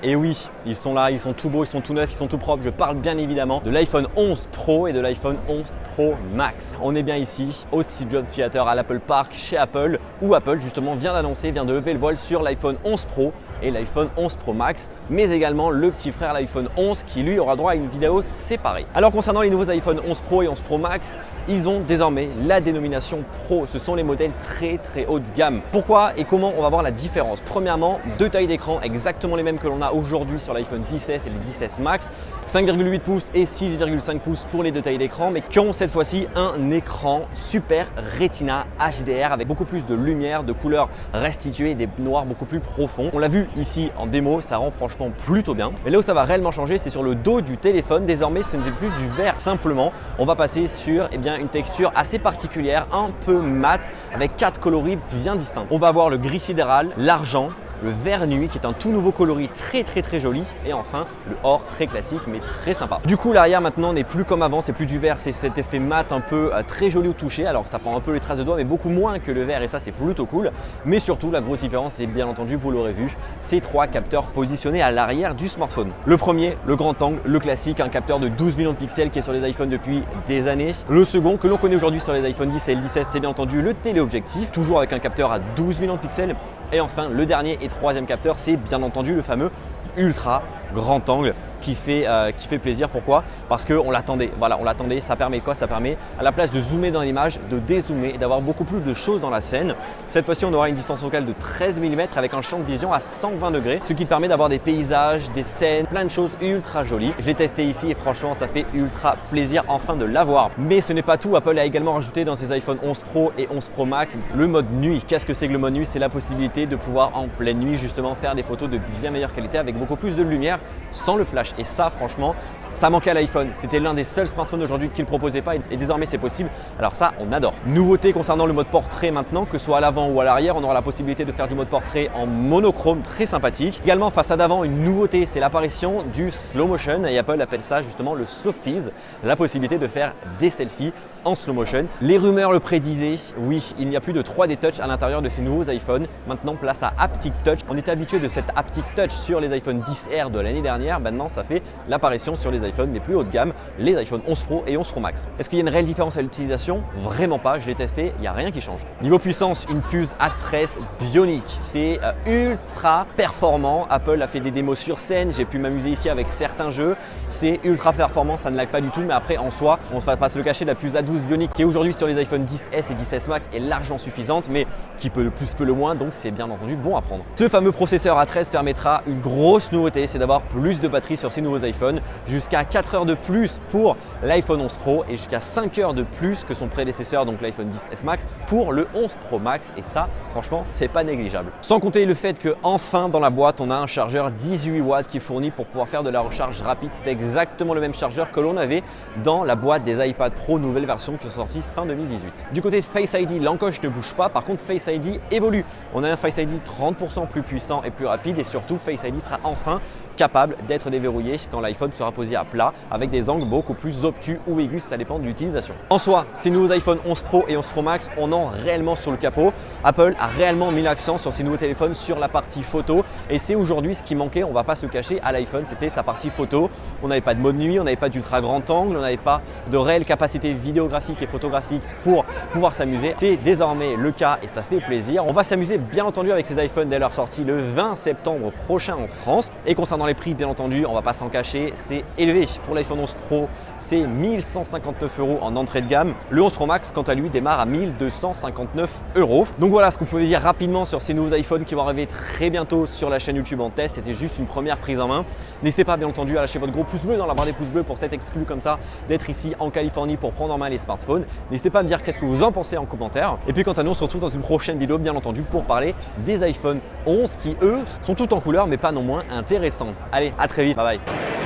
Et oui, ils sont là, ils sont tout beaux, ils sont tout neufs, ils sont tout propres. Je parle bien évidemment de l'iPhone 11 Pro et de l'iPhone 11 Pro Max. On est bien ici au Steve Jobs Theater à l'Apple Park chez Apple, où Apple justement vient d'annoncer, vient de lever le voile sur l'iPhone 11 Pro et l'iPhone 11 Pro Max, mais également le petit frère l'iPhone 11 qui lui aura droit à une vidéo séparée. Alors concernant les nouveaux iPhone 11 Pro et 11 Pro Max, ils ont désormais la dénomination Pro. Ce sont les modèles très haut de gamme. Pourquoi et comment on va voir la différence? Premièrement, deux tailles d'écran exactement les mêmes que l'on a aujourd'hui sur l'iPhone XS et les XS Max, 5,8 pouces et 6,5 pouces pour les deux tailles d'écran, mais qui ont cette fois-ci un écran Super Retina HDR avec beaucoup plus de lumière, de couleurs restituées, des noirs beaucoup plus profonds. On l'a vu ici en démo, ça rend franchement plutôt bien. Mais là où ça va réellement changer, c'est sur le dos du téléphone. Désormais, ce n'est plus du verre simplement. On va passer sur une texture assez particulière, un peu mat, avec 4 coloris bien distincts. On va avoir le gris sidéral, l'argent, le vert nuit qui est un tout nouveau coloris très joli, et enfin le or très classique mais très sympa. Du coup l'arrière maintenant n'est plus comme avant, c'est plus du vert, c'est cet effet mat un peu très joli au toucher. Alors ça prend un peu les traces de doigts mais beaucoup moins que le vert, et ça c'est plutôt cool. Mais surtout la grosse différence, c'est bien entendu, vous l'aurez vu, ces 3 capteurs positionnés à l'arrière du smartphone. Le premier, le grand angle, le classique, un capteur de 12 millions de pixels qui est sur les iPhones depuis des années. Le second que l'on connaît aujourd'hui sur les iPhone 10 et le 17, c'est bien entendu le téléobjectif, toujours avec un capteur à 12 millions de pixels. Et enfin le dernier et troisième capteur, c'est bien entendu le fameux ultra grand angle qui fait plaisir. Pourquoi? Parce qu'on l'attendait, voilà, on l'attendait. Ça permet quoi? Ça permet à la place de zoomer dans l'image, de dézoomer et d'avoir beaucoup plus de choses dans la scène. Cette fois-ci on aura une distance focale de 13 mm avec un champ de vision à 120 degrés, ce qui permet d'avoir des paysages, des scènes, plein de choses ultra jolies. Je l'ai testé ici et franchement ça fait ultra plaisir enfin de l'avoir. Mais ce n'est pas tout, Apple a également rajouté dans ses iPhone 11 Pro et 11 Pro Max le mode nuit. Qu'est-ce que c'est que le mode nuit? C'est la possibilité de pouvoir en pleine nuit justement faire des photos de bien meilleure qualité avec beaucoup plus de lumière sans le flash. Et ça franchement, ça manquait à l'iPhone. C'était l'un des seuls smartphones aujourd'hui qui ne le proposait pas et désormais c'est possible. Alors ça, on adore. Nouveauté concernant le mode portrait maintenant, que ce soit à l'avant ou à l'arrière, on aura la possibilité de faire du mode portrait en monochrome très sympathique. Également façade avant, une nouveauté, c'est l'apparition du slow motion et Apple appelle ça justement le slow fizz, la possibilité de faire des selfies en slow motion. Les rumeurs le prédisaient, oui, il n'y a plus de 3D Touch à l'intérieur de ces nouveaux iPhones. Maintenant, place à Haptic Touch. On était habitué de cette Haptic Touch sur les iPhone 10R de l'année dernière. Maintenant, ça fait l'apparition sur les iPhones les plus haut de gamme, les iPhone 11 Pro et 11 Pro Max. Est-ce qu'il y a une réelle différence à l'utilisation? Vraiment pas, je l'ai testé, il n'y a rien qui change. Niveau puissance, une puce A13 Bionic, c'est ultra performant. Apple a fait des démos sur scène, j'ai pu m'amuser ici avec certains jeux. C'est ultra performant, ça ne lag pas du tout, mais après en soi, on ne va pas se le cacher, la puce A12 Bionic qui est aujourd'hui sur les iPhone 10S et 10S Max est largement suffisante, mais qui peut le plus peut le moins, donc c'est bien entendu bon à prendre. Ce fameux processeur A13 permettra une grosse nouveauté, c'est d'avoir plus de batterie sur ces nouveaux iPhones, jusqu'à 4 heures de plus pour l'iPhone 11 Pro et jusqu'à 5 heures de plus que son prédécesseur, donc l'iPhone 10S Max, pour le 11 Pro Max, et ça franchement c'est pas négligeable. Sans compter le fait que enfin dans la boîte on a un chargeur 18 watts qui est fourni pour pouvoir faire de la recharge rapide. C'est exactement le même chargeur que l'on avait dans la boîte des iPad Pro nouvelle version qui sont sortis fin 2018. Du côté de Face ID, l'encoche ne bouge pas, par contre Face ID évolue. On a un Face ID 30% plus puissant et plus rapide, et surtout Face ID sera enfin capable d'être déverrouillé quand l'iPhone sera posé à plat avec des angles beaucoup plus obtus ou aigus, ça dépend de l'utilisation. En soi, ces nouveaux iPhone 11 Pro et 11 Pro Max, on en réellement sur le capot. Apple a réellement mis l'accent sur ces nouveaux téléphones sur la partie photo, et c'est aujourd'hui ce qui manquait, on va pas se le cacher, à l'iPhone, c'était sa partie photo. On n'avait pas de mode nuit, on n'avait pas d'ultra grand angle, on n'avait pas de réelle capacité vidéographique et photographique pour pouvoir s'amuser. C'est désormais le cas et ça fait plaisir. On va s'amuser bien entendu avec ces iPhones dès leur sortie le 20 septembre prochain en France. Et concernant les prix, bien entendu, on va pas s'en cacher, c'est élevé. Pour l'iPhone 11 Pro, c'est 1159 € en entrée de gamme. Le 11 Pro Max, quant à lui, démarre à 1259 €. Donc voilà ce qu'on pouvait dire rapidement sur ces nouveaux iPhones qui vont arriver très bientôt sur la chaîne YouTube en test. C'était juste une première prise en main. N'hésitez pas bien entendu à lâcher votre gros pouce bleu dans la barre des pouces bleus pour cette exclu comme ça, d'être ici en Californie pour prendre en main les smartphones. N'hésitez pas à me dire qu'est-ce que vous en pensez en commentaire. Et puis quant à nous, on se retrouve dans une prochaine vidéo bien entendu pour parler des iPhone 11 qui eux sont tout en couleur mais pas non moins intéressants. Allez, à très vite, bye bye.